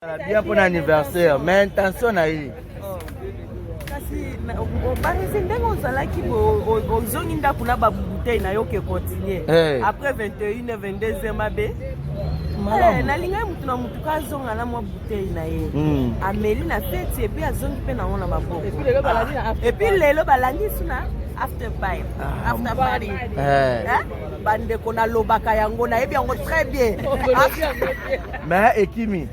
Bien pour l'anniversaire, mais intention na hii. Kasi barisi ndenge ozalaki ozongi ndako na babouteille na yo ke continuer. Après 21h 22h mabe. Nalingai mutu na mutu ka zonga na mwa bouteille na ye. Ameli na fête et puis azongi pe na ona maboko. Et puis lelo balandi suna after party. After party. Bande kona lobaka yango na yebi yango très bien. Mais ekimi.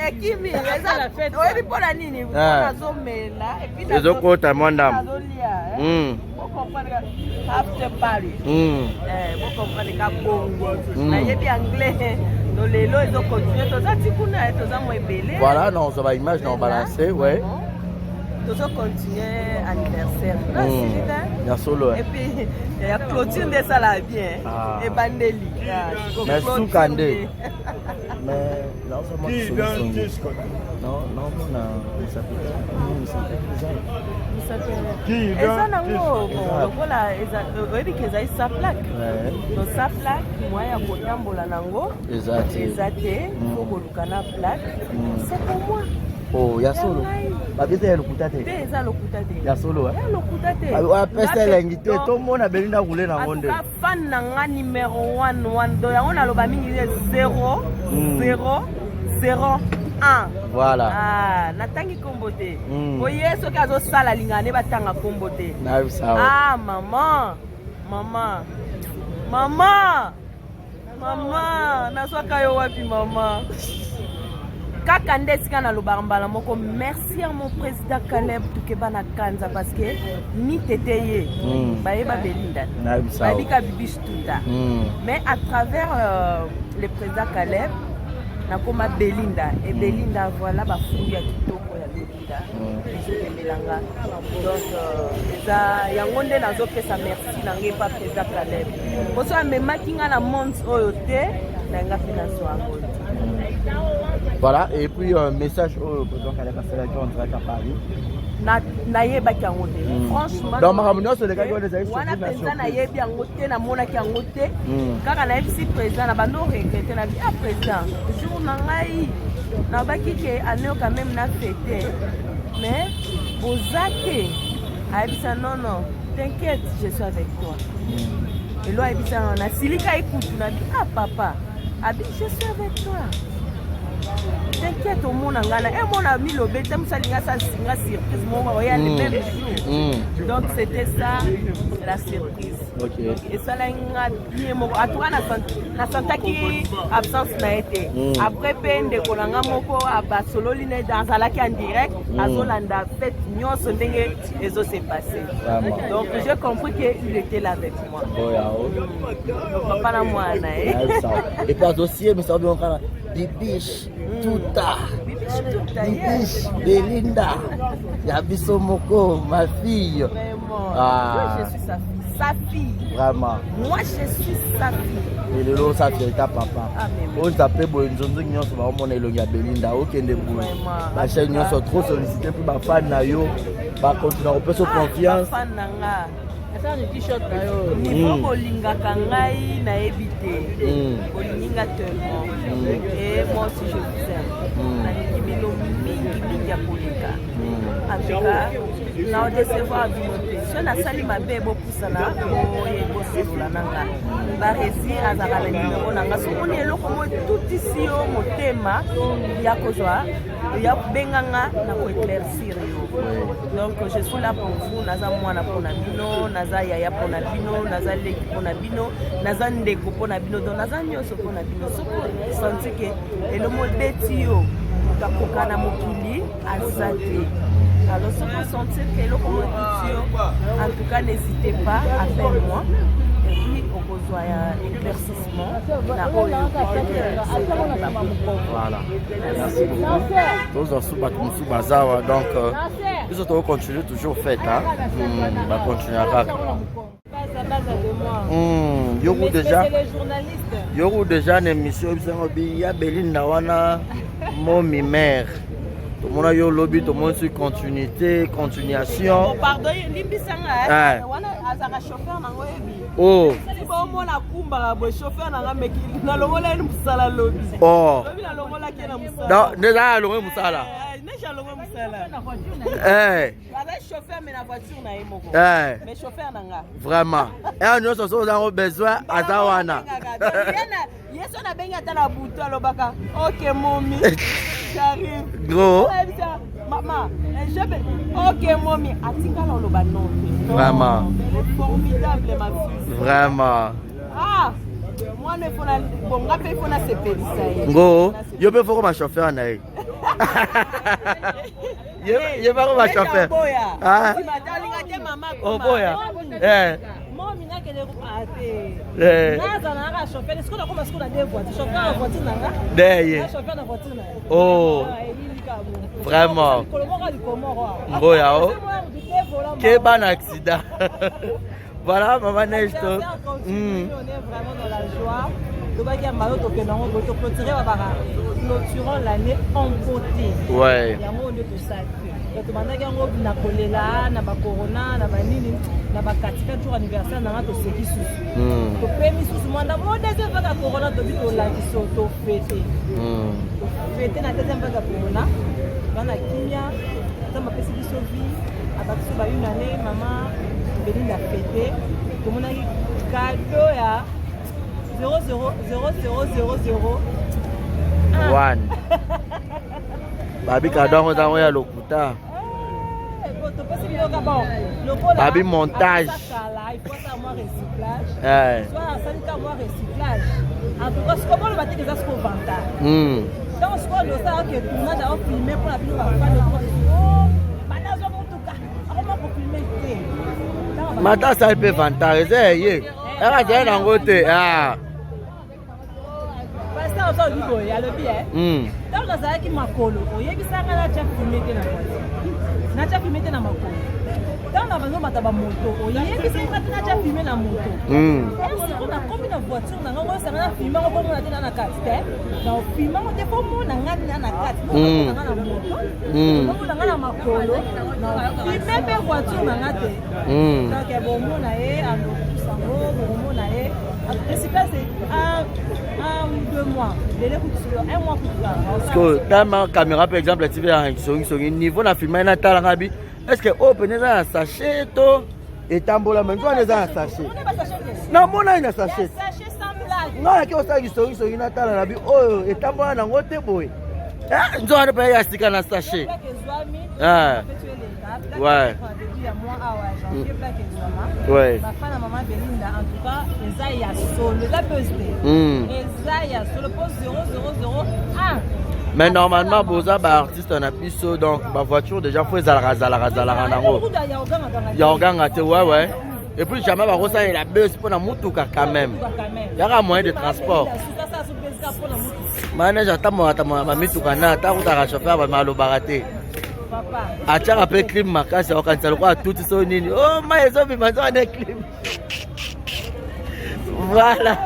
Ekimi, eza la fête. Oyebi pona nini? Pona zomela et puis les autres côté mondam. Vous comprenez after party. Vous comprenez ka bongo. Na yebi anglais. Donc les lots ils ont continué tout ça tikuna tout ça moi belé. Voilà, non, ça va image non balancer, ouais. Tout ça continuer anniversaire. Ya solo. Et puis il y a clôture de ça là bien. Et bandeli. Mais sous candé. Mais non, ça moi non, on s'appelle. Eza nango lokola eza oyebi ke eza sa plaque. Donc sa plaque moi ya kotambola nango. Eza te faut koluka na plaque. C'est pour moi. Oh, ya solo. Babete ya lokuta te. Eza lokuta te. Ya solo. Ya lokuta te. Wa pesa l'ingité to mona Belinda rouler na ronde. Ka fan na nga numéro 1 do yango na loba mingi 0 0 0 1. Voilà. Natangi kombo te. Oye soki azosala lingane batanga kombo te. Na sawa. Maman. Maman. Maman. Maman, naswaka yo wapi maman? Kaka ndesika na lobambala moko, merci à mon président Caleb Tukeba na Kanza parce que ni tétéyé. Baeba Belinda. Babika bibish tuta. Mais à travers le président Caleb nakoma Belinda et Belinda voilà ba fouille ya kitoko ya Belinda. Melanga. Donc ça yango nde nazopesa merci na ngai pa président Caleb. Boso amemaki nga na monde oyo te na nga finance wango. Voilà, et puis un message au président Caleb Asselaki en direct à Paris. Nayebaki yango te. Franchement. Dans ma réunion sur les gars qui les wana penza nayebi yango te namonaki yango te. Kaka nayebisi président na bando regrette na bien président. Jour na ngai nabaki ke année quand même na fêté. Mais bozake ayebisa non, t'inquiète, je suis avec toi. Et là ayebisa na silika écoute na dit papa, abi je suis avec toi. T'inquiète au monde en Ghana. Et mon ami Lobé, t'aimes ça, il y a ça, surprise. Moi, regarde le même jour. Donc c'était ça la surprise. Et ça, là, il y a bien. À toi, na santa qui absence n'a été. Après, peine de Kolanga Moko, à Basolo, il est dans la en direct. À Zolanda, fait, nous sommes dingue, et ça s'est passé. Donc j'ai compris qu'il était là avec moi. Donc papa, moi, et pas dossier, mais ça doit encore. Bibish, Tuta, Bibish, Belinda, Yabiso Moko, ma fille. Moi, je suis sa fille. Vraiment. Moi, je suis sa fille. Et le lot, ça fait ta papa. On s'appelle Bonjour, nous sommes vraiment les Belinda, aucun des bouts. La chaîne, nous sommes trop sollicités pour ma fan, par contre, on peut se confiance. Niveau bolingaka ngai nayebi te bolinga tellement et moi aussi je vous aime nalingi bilo mingi ya koleka en tout cas na décevoir binote so nasali mabe ebopusana boselola nanga baresir azala na nimero nanga sokoni eloko mo tutisi yo motema ya kozwa ya benganga na koéclaircir yo. Donc je suis là pour vous, naza mwana pona bino, naza yaya pona bino, naza leki pona bino, naza ndeko pona bino, donc naza nyoso pona bino. Soko senti que elo mo beti yo kakoka na mokili azate. Alors soko sentir que elo mo beti yo, en tout cas n'hésitez pas, appelle-moi. Et puis au besoin éclaircissement na oyo voilà. Merci beaucoup. Tous en sous bazawa donc nous autres continuer toujours fait hein. On va continuer à raconter. Yoko déjà une émission il y a Belinda wana momi mère Tout le monde a eu lobby, tout le monde sur continuité, continuation. Pardon, Limbisanga, azaka chauffeur nango ebi. Oh. Bon la kumba bo chauffeur nanga meki na longola ni musala lobby. Oh. Lobby na longola ke na musala. Non, déjà longola musala. Déjà longola musala. Eh. Avec chauffeur mais la voiture na emoko. Eh. Mais chauffeur nanga. Vraiment. Et nous avons besoin à Zawana. Yeso na benga tala buto alobaka. OK mommy. J'arrive. Gros. Maman, OK mommy, atika loloba non. Vraiment. Elle est formidable ma fille. Vraiment. Ah. Moi ne faut na bon ngape faut na sepelisa. Gros, yo peux faire ma chauffeur na ye. Yo pas ma chauffeur. Ah. Oh boya. Eh. Mommy na kele ko ate. Naza na ka chauffeur, est-ce qu'on a comme est-ce qu'on a deux voitures, chauffeur na voiture nanga. Derrière. Chauffeur na voiture na. Oh. Vraiment. Boya oh. Quel bon accident. Voilà, maman neige. On est vraiment dans la joie. Clôturons l'année en beauté. Ouais. Il y a un monde de ça. Tu m'as dit que na kolela, na ba corona, na ba nini, na ba 4 jours anniversaire na to seki susu. To premier susu mwanda mo deuxième vague corona to bito la kiso to fêter. Fêter na deuxième vague corona. Bana kimia, ça m'a pesi biso vie, abakiso ba une année maman Belinda fêter. Tout mon ami cadeau ya 00000 1. Babi cadeau on a ya lokuta. Babi montage. Il faut savoir recyclage. Soit ça dit avoir recyclage. En tout cas, ce qu'on va le battre des aspects au ventre. Donc, ce qu'on doit savoir que tout le monde a filmé pour la vidéo va faire le coup. Oh, madame, en tout cas, comment pour filmer? Madame, ça peut vantager. Elle a dit un côté. Ah. Parce que ça dit quoi? Il y a le bien. Donc, dans ça qui m'a collé. Il y a qui ça n'a pas filmé que n'a pas filmé que n'a pas collé. Dans la maison, on a une moto. Il y a qui ça n'a pas filmé la moto. Est-ce qu'on a combien de voitures? On a ça n'a filmé on va dans la carte. Dans filmé on te faut mon dans la carte. On a la moto. On a la macolo. Filmé des voitures dans la tête. Donc bon mon aé à nous sango, bon mon aé. C'est pas c'est 1 ou 2 mois. Les coups 1 mois plus tard. Parce que dans ma caméra par exemple, la TV a sur niveau na filmé na talarabi. Est-ce que open un sachet to et tambola même on est un sachet. Non, mon a un sachet. Sachet sans blague. Non, qui ça qui sur na talarabi. Oh, et tambola na ngote boy. Ah, nzo ana pa ya sika na sachet. Ah. Ouais. Ouais. Ma femme, maman Belinda, en tout cas, les a solo, la busbe. Les a solo poste 0001. Mais normalement, Boza, artiste, on a plus ça, donc ma voiture déjà faut zalaga. Il y a organe, ouais. Et puis jamais ça il a bus pour la mutuka quand même. Il y a un moyen de transport. Manage attends ma mituka na ta uta chauffeur ba malo baraté. Papa. Acha après clim makasi au kanisa kwa tout so nini. Oh mais ça me manzo na clim. Voilà.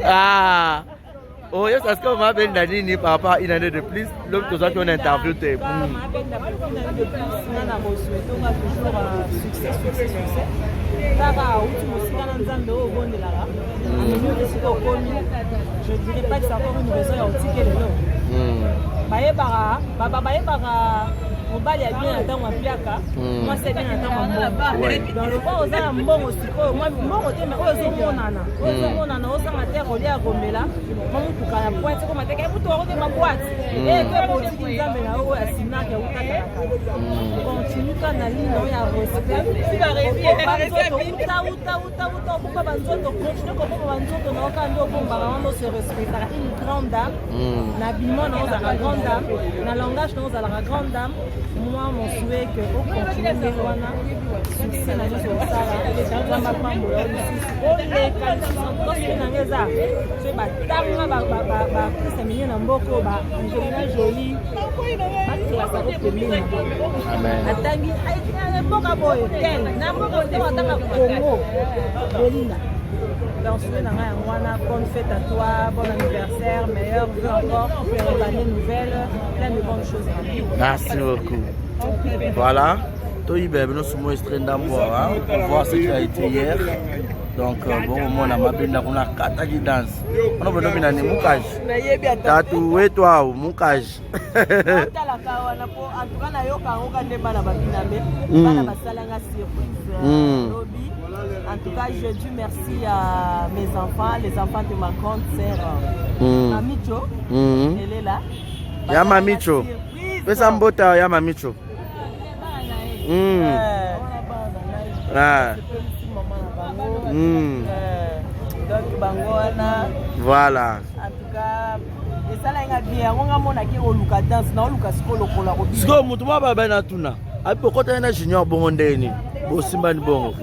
Ah. Oh, yes, parce que ma belle Dani, papa, une année de plus, l'autre chose qu'on a interviewé. Succès. Je dirais pas que c'est encore une raison à ticket le nom. On va y aller dans un piaka. Moi, c'est bien dans mon dans le bas, on a un bon aussi. Moi, mon côté, mais on nana. On a un terre au lieu à Gomela. Moi, on peut la boîte, comme tu as ma boîte. Et que pour dire que mais là-haut, à Sina, qui a eu continue quand la ligne, on y a recyclé. Tu vas réussir. Pourquoi Banzoto continue comme Banzoto, on a aucun dos pour Barano se respecter. Une grande dame. L'habillement, on a la grande dame. Le langage, on a la grande dame. Moi, mon souhait que au continue succès na biso sala za mapambo o le kalisi na ngeza so ba tanga ba pesa minye na mboko ba Angelina Jolie ba klasa ko pemini amen atangi ai mboka boy tel na mboka te watanga Congo Belinda Donc, bonne fête à toi, bon anniversaire, meilleur vœu encore, pour l'année nouvelle, plein de bonnes choses. Merci beaucoup. Voilà. Nous sommes extraits d'Amboa pour voir ce qui a été hier. Donc, bon, on a ma belle, on a 4 qui dansent. On a besoin d'un moukage. Tatoué toi, moukage. En tout cas, je dis merci à mes enfants, les enfants de ma grande sœur, Mamicho. Elle est là. Ya Mamicho. Fais ça mbota, ya Mamicho. Donc, Bangoana. Voilà. En tout cas, et ça là, bien. On a mon acquis au Lucas danse, non Lucas Kolo Kola. Siko mutuma baba na tuna. Apo kota na junior bongo ndeni. Bo simba ni bongo.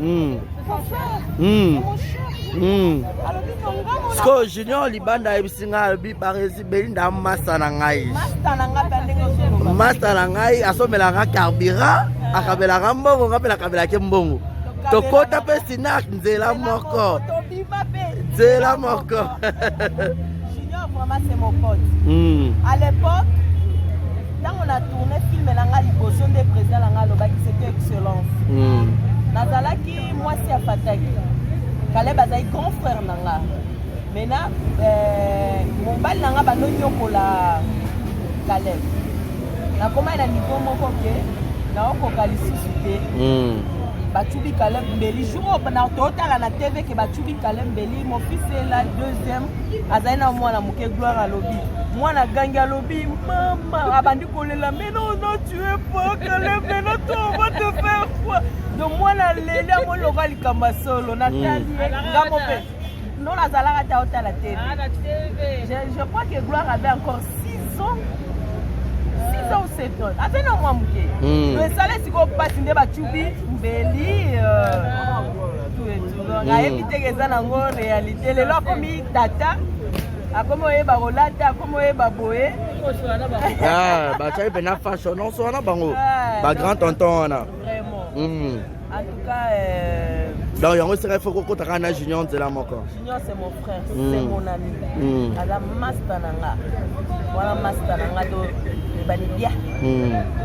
Siko junior libanda ebisinga bi barezi belinda masa na ngai. Masta na ngai asomela nga carburant, akabela nga mbongo, ngapela kabela ke mbongo. Tokota pe sinak nzela moko. Nzela moko. Junior vraiment c'est mon pote. À l'époque, quand on a tourné film Nanga Liboso des présidents Nanga Lobaki, c'était excellence. Nazalaki moi c'est à Fataki. Kaleb azai grand frère Nanga. Maintenant mon bal Nanga bano nyokola Kaleb. Na koma na niveau moko ke na okokali susute. Bachubi Kaleb Mbeli jour na total na TV ke Bachubi Kaleb Mbeli mon fils est la deuxième azaina mwana muke gloire à lobby. Moi na gangi à lobby maman abandi kolela mais non tu es pas Kaleb mais on va te faire quoi. Donc moi na lele mo local kamba solo na tali ngamo pe. Non la zalaka ta hôtel la TV. Je crois que Gloire avait encore 6 ans. 6 ans ou 7 ans. Attends, non, moi, le salaire, c'est qu'on passe une Bachubi, Mbeli, tout et tout. On a évité que ça n'ait réalité. Les lois comme Tata, comme on est Barolata, comme on est Baboé. Ah, bah, tu as bien fashion, non, soit là, bango. Bah, grand tonton, on a. Vraiment. En tout cas, donc, il y a un faut que tu aies Junior, c'est là, mon corps. Junior, c'est mon frère, c'est mon ami. Alors, Mastananga. Voilà, Mastananga. Banibia.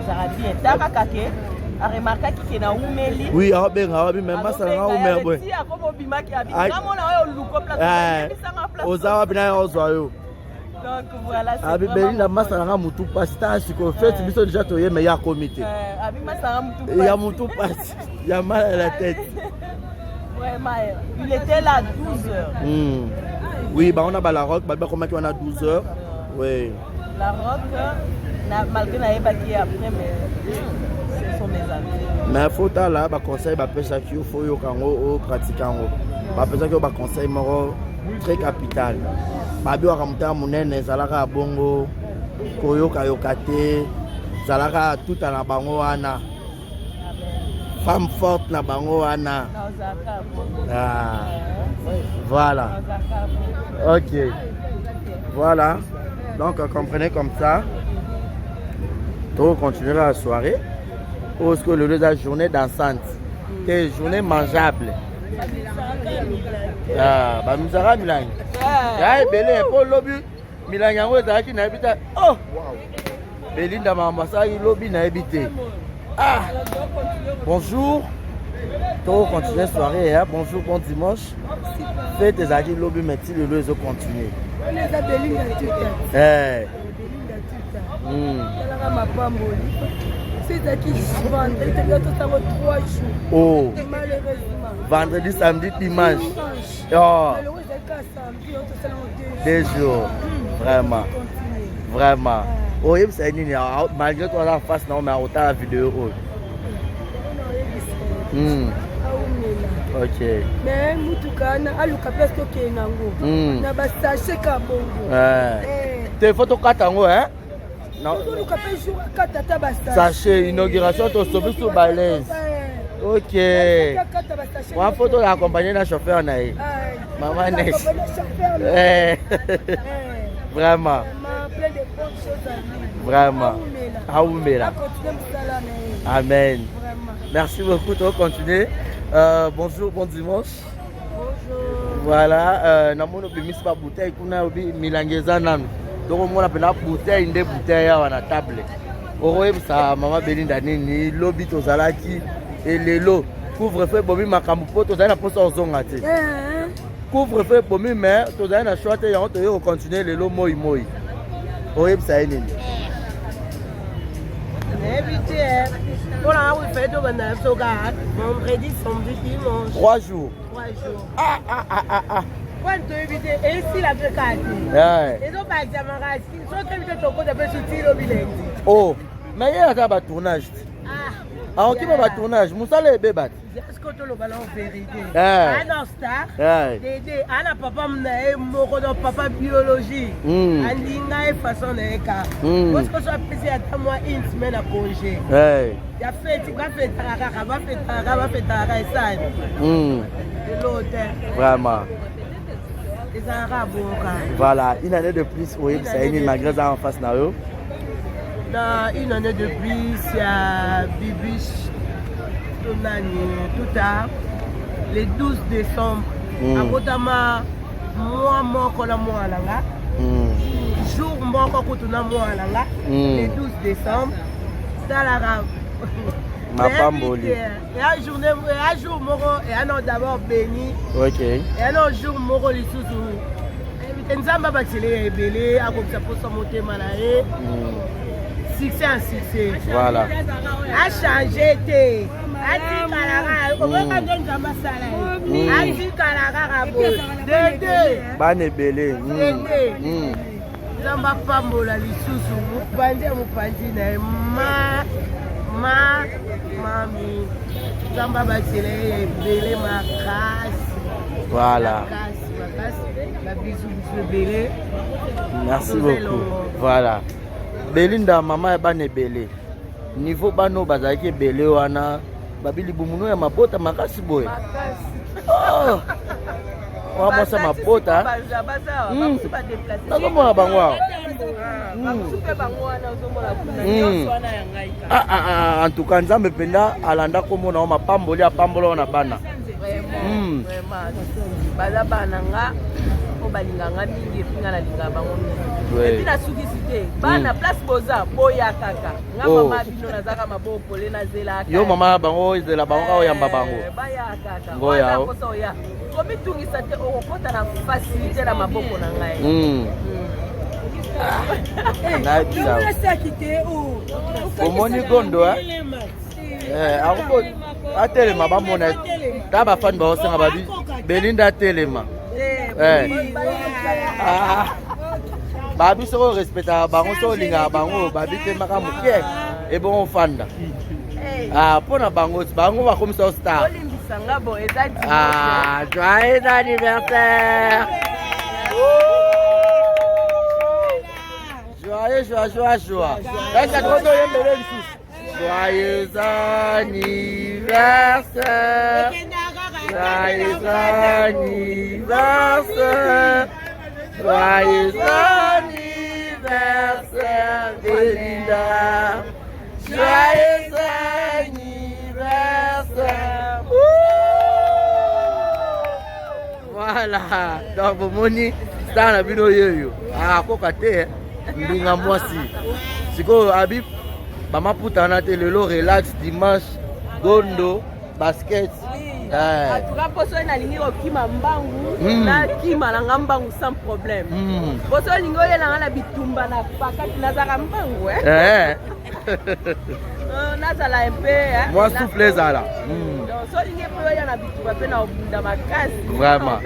Jarabie. Taka kake. A remarqué qu'il y a un umeli. Oui, ah ben, mais Mastananga umeli. Oui. Si, à comme au bimaki habite. Comment on a eu le loup place. Aux arbres, il y a un oiseau. Donc voilà, c'est Abi Beli na Mastananga mutu pasi ta siko fait biso déjà toye mais il y a comité. Abi Mastananga mutu pasi. Il y a mutu pasi. Il y a mal à la tête. Vraiment, il était là à 12h. Oui, bah on a la rock, bah comment on a 12h. Oui. La rock, malgré la qui après, mais ce sont mes amis. Mais faut là, bah conseil, bah pêche à qui faut yo kango au pratiquant. Bah pêche que bah conseil moro très capital. Babi wakamuta munene zalaka bongo koyoka yokate zalaka tout na bango wana femme forte na bango wana. Ah, voilà. Ok. Voilà. Donc comprenez comme ça. On continuera la soirée. Parce que le lieu de la journée dansante. C'est une journée mangeable. Ah, bah nous avons Milan. Ah, belé pour lobby. Milan yango ezaki na habita. Oh, Belinda Mambasa lobby na habité. Ah. Bonjour. On continue la soirée, hein? Bonjour, bon dimanche. Faites tes acquis lobby mais si le lieu continue. On est à Belinda tout. Eh. C'est qui vendredi, 3 jours. Oh. Malheureusement. Vendredi, samedi, dimanche. Oh. 2 jours. Vraiment. Vraiment. Oh, malgré toi la face, non, mais autant la vidéo. Ok. Mais Moutoukana, Aluka Presto Kenango. Nabasache Kabongo. Tes photos 4 ans, hein? Non. Sachez, inauguration, tu as sauvé sous balèze. Ok. Une photo d'accompagner le chauffeur. Maman Neige. Vraiment. Vraiment. Aoumela. Amen. Merci beaucoup, tu vas continuer. Bonjour, bon dimanche. Bonjour. Voilà, namono bimisi ba bouteille kuna obi milangeza nanu. Donc mona pena bouteille nde bouteille ya na table. Okoyebisa mama Belinda nini lobi tozalaki elelo couvre-feu bomi makambo po tozali na posa ozonga te. Couvre-feu bomi mais tozali na choix te yango toyo continuer lelo moi. Oyebisa nini? Éviter. Pour la route, fait de bonheur, vendredi, samedi, dimanche. 3 jours. 3 jours. Ah. Quand tu évites, et ici la précarité. Les autres pas examen, ils sont très vite au côté de petit au bilingue. Oh, mais il y a un tournage. Ah, on va tournage. Moussa le bébé. Est-ce que tu le ballon vérité? Ah, star. Dédé, ana papa mnae moko do papa biologie. Andinga e façon de ka. Parce que ça pèse à moi une semaine à congé. Il a fait, tu vas faire taraka et ça. De l'hôtel. Vraiment. Les arabes voilà, une année de plus, oui, ça a une malgré ça en face na yo. Une année de plus, il y a Bibiche, tout tard, le 12 décembre, à Kotama, moi, jour, moi, le 12 décembre, Salara, ma femme Boli. Et un jour, et un an d'abord béni, et un jour, Moro, les sous-sous. Nzamba batile ebele akosa posa motema na ye. Succès en succès. Voilà. A changé te. A dit Kalara, on va pas donner Nzamba sala. A dit Kalara rabo. Dédé. Bane belé. Dédé. Nzamba pambola lisusu mupandi na mami. Nzamba batile ebele makasi. Voilà. Merci beaucoup. Voilà. Belinda maman bane belé. Niveau bano bazaki belé wana babili bumuno ya mabota makasi boy. Oh. Wa sa mabota. Nakomona bango wa. En tout cas Nzambe penda alanda komona wa mapamboli apambolo na bana. Vraiment. Baza bananga obalinganga mingi pinga na linga bango mingi. Et puis na sukisité. Bana place boza boya kaka. Nga mama bino nazaka mabopole na zela. Yo mama bango zela bango o yamba bango. Baya kaka. Ngoya o. Kosa oya. Komi tungisa te okota na facilité na maboko na ngai. Na bisa. Omoni gondo ako atelema bamona ta bafani baosenga babi Belinda atelema babi soko respecta bango so linga bango babi te maka muke e bon fanda pona bango bakomisa star joyeux anniversaire. Joyeux. Est-ce que tu as joyeux anniversaire. Joyeux anniversaire. Joyeux anniversaire, Belinda. Joyeux anniversaire. Voilà. Donc, vous moni, c'est un bino yo. Ah, kokate. Mbinga mwasi. Siko Habib Mama putana te lelo relax dimanche gondo basket. Atuka poso na lingi okima mbangu na kima na mbangu sans problème. Poso lingo yela na bitumba na pakati na zaka mbangu nazala un peu moi souffle zala. Donc so lingi po yela na bitumba pe na obunda makasi. Vraiment.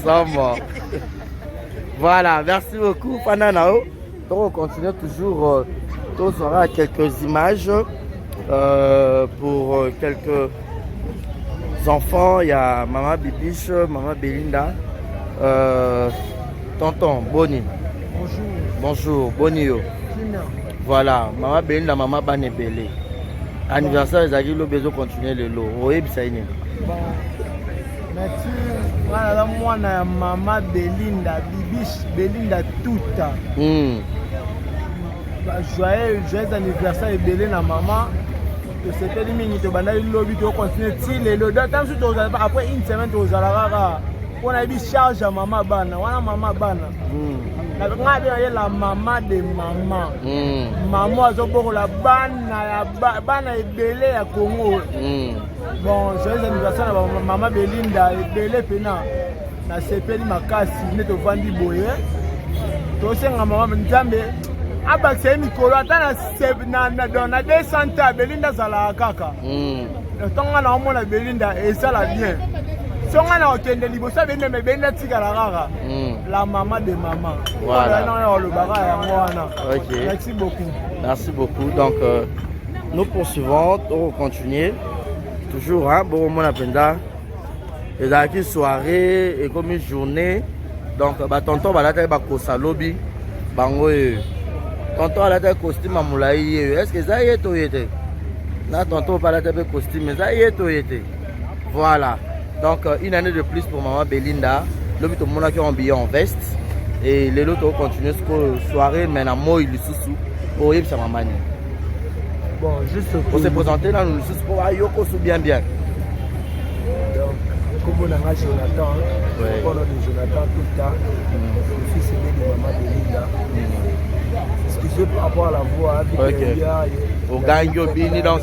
Sama. Voilà, merci beaucoup Pananao. Donc on continue toujours. On aura quelques images pour quelques enfants. Il y a Maman Bibiche, Maman Belinda, Tonton Boni. Bonjour, Bonio. Voilà, Maman Belinda, Maman Banebele. Anniversaire, les aguilles, besoin de continuer le lot. Oui, ça y est. Merci. Voilà, moi, Maman Belinda, Bibiche, Belinda toute. Joyeux anniversaire ebele na maman. To sepeli mingi to banda lobby to continuer ti lelo. Tant que après une semaine to zalaka On a dit charge à maman bana. Wana maman bana. Ngai la maman de maman. Maman a zoboko la bana ebele ya Congo. Bon, joyeux anniversaire à maman Belinda ebele pena. Na sepeli makasi neto vandi boye. To senga maman Nzambe. Abakse mikolo ata na 200 Belinda sala kaka. Tonga na omona Belinda esala bien. Songa na okende libosa bende me Belinda tikala kaka. La maman de maman. Voilà. Ok. Merci beaucoup. Merci beaucoup. Donc nous poursuivons, on continue. Toujours hein, bon mon apenda. Et dans une soirée et comme une journée. Donc bah tonton va la tête ba kosa lobby. Bango tonton a la tête costume à moulaï. Est-ce que ça y est toyete? Là tonton pas la tête costume mais ça y est toyete. Voilà. Donc une année de plus pour maman Belinda. L'homme tout le monde qui est habillé en veste. Et les autres continuent cette soirée mais na moi il sous pour y sa maman. Bon, juste pour se présenter là nous sous pour ayoko sous bien. Donc comme on a Jonathan, on a Jonathan tout le temps. Le fils de maman Belinda. Excusez par rapport à la voix. Au gagne bini donc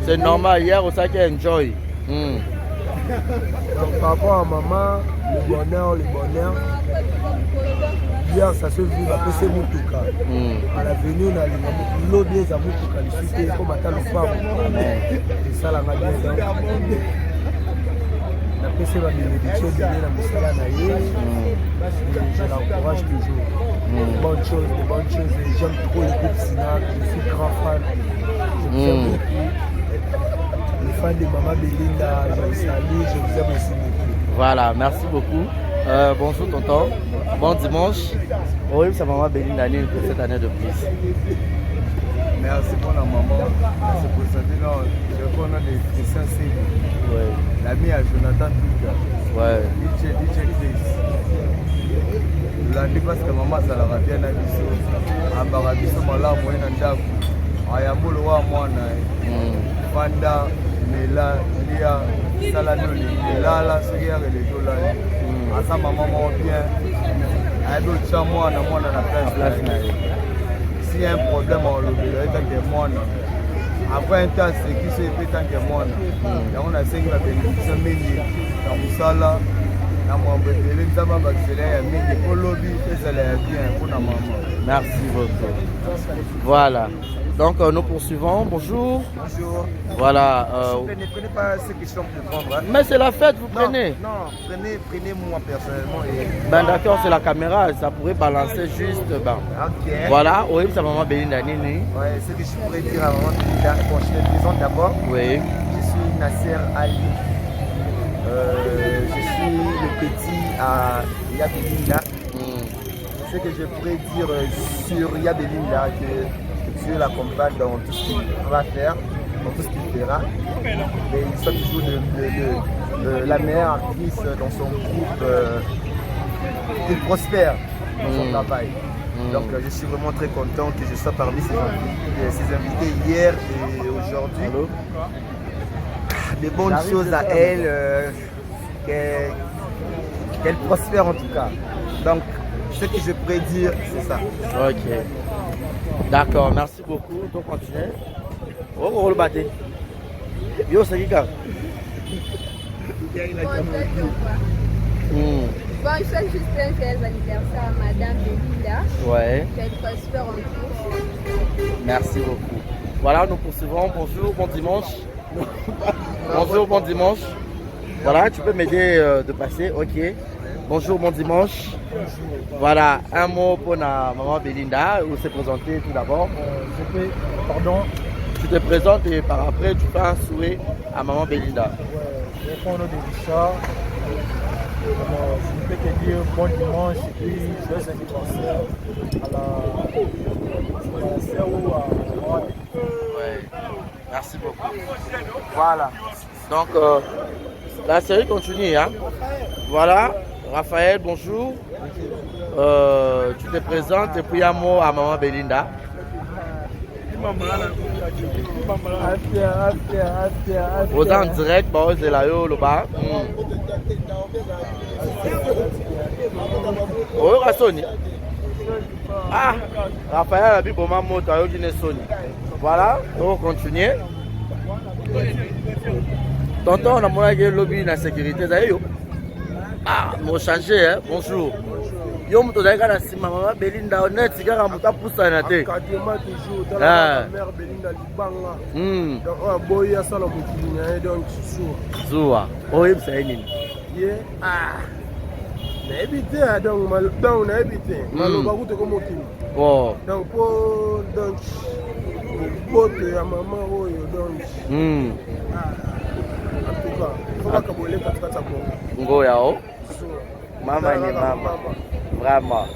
c'est normal hier au ça qui enjoy. Donc par rapport à maman, le bonheur. Hier, ça se vit après ces Moutouka. À l'avenue, on a l'eau des Moutouka, les cités, comme à Talofam. Et ça, la magie. Après, c'est la bénédiction de la Moussala Naye. Je l'encourage toujours. Des bonnes choses. J'aime trop le groupe Sinac. Je suis grand fan. Je vous aime beaucoup. Les fans de Maman Belinda, je vous salue. Je vous aime aussi beaucoup. Voilà, merci beaucoup. Bonjour tonton. Bon dimanche. Oui, c'est maman Belinda pour cette année de plus. Merci pour la maman. C'est pour ça que je connais les Christians Séville. L'ami à Jonathan Touka. DJ Chris. Lundi parce que maman ça la bien à Bisso. En Barabiso, Mala, Moyen Ndako. Ayambolo wa Mwana. Fanda, Mela, Lia, Salanoli. Lala, Sérière et les Jolai. À sa maman bien. Elle doit être moi dans la place. S'il y a un problème, on le verra tant que moi. Après un temps, c'est qui se fait tant que moi. On a 5 bénédictions, dans le salon, dans mon bébé, dans ma accélère, pour lobby, et ça l'est bien pour la maman. Merci beaucoup. Voilà. Donc nous poursuivons. Bonjour. Bonjour. Voilà. Prenez pas ces questions pour prendre. Hein. Mais c'est la fête, vous prenez. Non, prenez-moi personnellement. Et... Ben d'accord, c'est la caméra, ça pourrait balancer juste. Ben. Ok. Voilà, oui, c'est maman Belinda Nini. Ouais, ce que je pourrais dire à maman Belinda, bon, je te présente d'abord. Oui. Je suis Nasser Ali. Je suis le petit à Yabelinda. Ce que je pourrais dire sur Yabelinda, que Dieu l'accompagne dans tout ce qu'il va faire, dans tout ce qu'il fera. Et il soit toujours de la meilleure actrice dans son groupe, qu'il prospère dans son travail. Donc je suis vraiment très content que je sois parmi ses invités hier et aujourd'hui. Des bonnes choses à elle, qu'elle prospère en tout cas. Donc ce que je pourrais dire, c'est ça. Ok. D'accord, merci beaucoup. Donc continuez. Oh, le bâté. Yo, c'est qui ça? Bon, je souhaite juste un joyeux anniversaire à Madame Belinda. Ouais. Qu'elle prospère en tout. Merci beaucoup. Voilà, nous poursuivons. Bonjour, bon dimanche. Bonjour, bon dimanche. Voilà, tu peux m'aider de passer. Ok. Bonjour, bon dimanche. Voilà, un mot pour la maman Belinda. Vous se présenter tout d'abord. Pardon. Tu te présentes et par après tu fais un souhait à maman Belinda. Je réponds au nom de Richard. Je peux te dire bon dimanche et puis joyeux anniversaire à la sœur ou à maman. Ouais. Merci beaucoup. Voilà. Donc la série continue. Hein? Voilà. Raphaël, bonjour. Tu te présentes et puis un mot à maman Belinda. Afia. Vous êtes en direct, c'est là, le bas. oyoka soni ah Raphaël abi boma moto ayoki ne soni voilà on continue tonton on a monaki lobby na sécurité za yo ah mo changer hein bonjour yo moto zalika na sima mama Belinda honnête kaka moto apusana te Kadima toujours dans la mère Belinda libanga donc boya sala mukilinya donc zuwa oyebisa nini ye ah na ebité donc na ebité maloba kuto ko mokili oh donc pour donc bote ya maman oyo donc en tout cas faut pas kabole katikata bongo ngoya o mama ni mama vraiment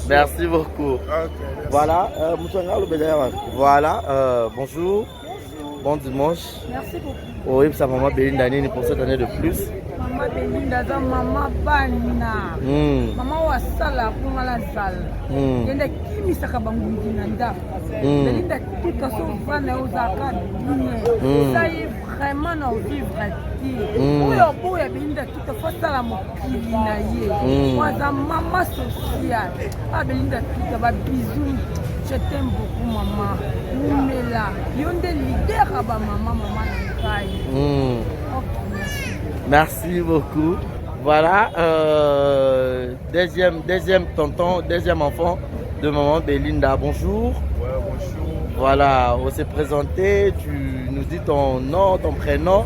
merci beaucoup voilà voilà bonjour bon dimanche Merci beaucoup. oui ça maman Belinda nini pour cette année de plus Maman Belinda za maman bana. Maman wasala pour la salle. Yenda kimisaka bangungi na ndako. Belinda tuka so vana uzaka bien. Ça est vraiment na vivre dire. Oyo boya Belinda tuka fasala mokili na ye. Waza maman sociale. Ah Belinda tuka ba bisous. Je t'aime beaucoup maman. Oumela. Yonde leader ba maman Nankai. Merci beaucoup. Voilà, deuxième tonton, deuxième enfant de maman Belinda. Bonjour. Ouais, bonjour. Voilà, on s'est présenté, tu nous dis ton nom, ton prénom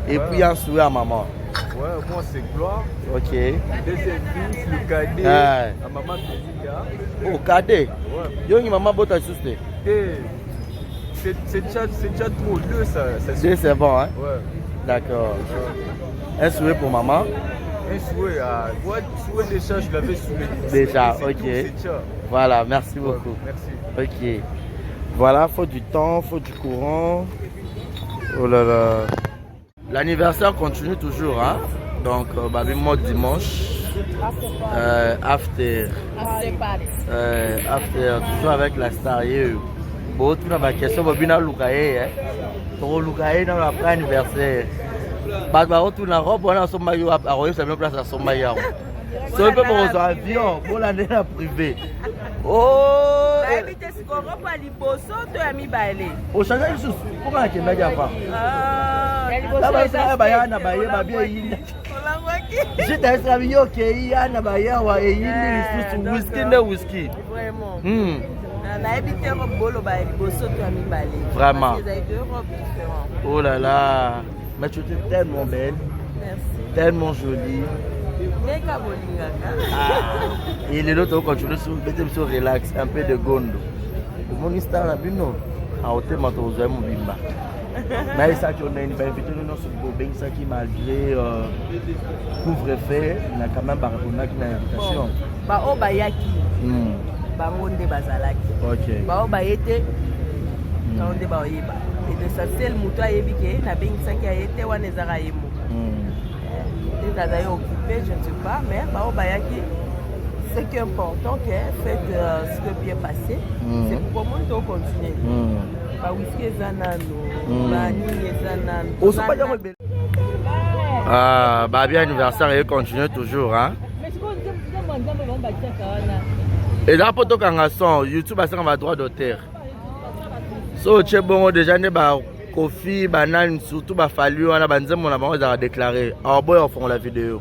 et puis un souhait à maman. Ouais, moi c'est Gloire. Ok. Deuxième fils, le cadet, à maman Belinda. Oh, cadet. Ouais. Yo, maman bota juste. C'est déjà trop, deux ça. Deux, c'est bon, hein? Ouais. D'accord. Un souhait pour maman. Un souhait, ouais, souhait déjà, je l'avais souhaité. Déjà, ok. Voilà, merci beaucoup. Merci. Ok. Voilà, faut du temps, faut du courant. Oh là là. L'anniversaire continue toujours, hein? Donc, mode dimanche. After. After, toujours avec la star. Bon, tu n'as pas question, Bobina Lukaye, hein? Pour Lukaye, dans après anniversaire. Bah, tu n'as pas de sommeil à Royaume, c'est même place à sommeil. C'est un peu pour un avion, pour l'année privée. Oh! Au change de sous, pourquoi on a qu'il y a pas? Là-bas, ça va y avoir un bail. J'ai des amis qui y a un bail ou un whisky de whisky. Vraiment. Vraiment. Oh là là. Mais tu étais tellement belle. Merci. Tellement jolie. Et les autres continuent sur relax, un peu de gondo. Mon histoire là, non. À hauteur, ma tour, mon bimba. Mais ça, tu as une invité nous sur Bobeng, ça qui malgré couvre-feu, il a quand même pas répondu à l'invitation. Bah, oh, bah, yaki. Bah, on est bazalaki. Ok. Bah, oh, bah, yete. On est bah, yeba. Et de ça, c'est le mouton à yébike, n'a bien ça qui a été, ou n'est pas yémo. D'ailleurs occupé, je ne sais pas, mais bah, Bayaki, ce qui est important, fait ce qui est bien passé, c'est pour comment on continue. Bah, whisky zanano, bani zanano. Ah, bah bien anniversaire et continue toujours, hein. Et là pour toi quand on son YouTube a un droit d'auteur. So tu es bon déjà ne bah Kofi, banane, surtout bah fallu on a banzem on a déclaré. Alors boy on font la vidéo.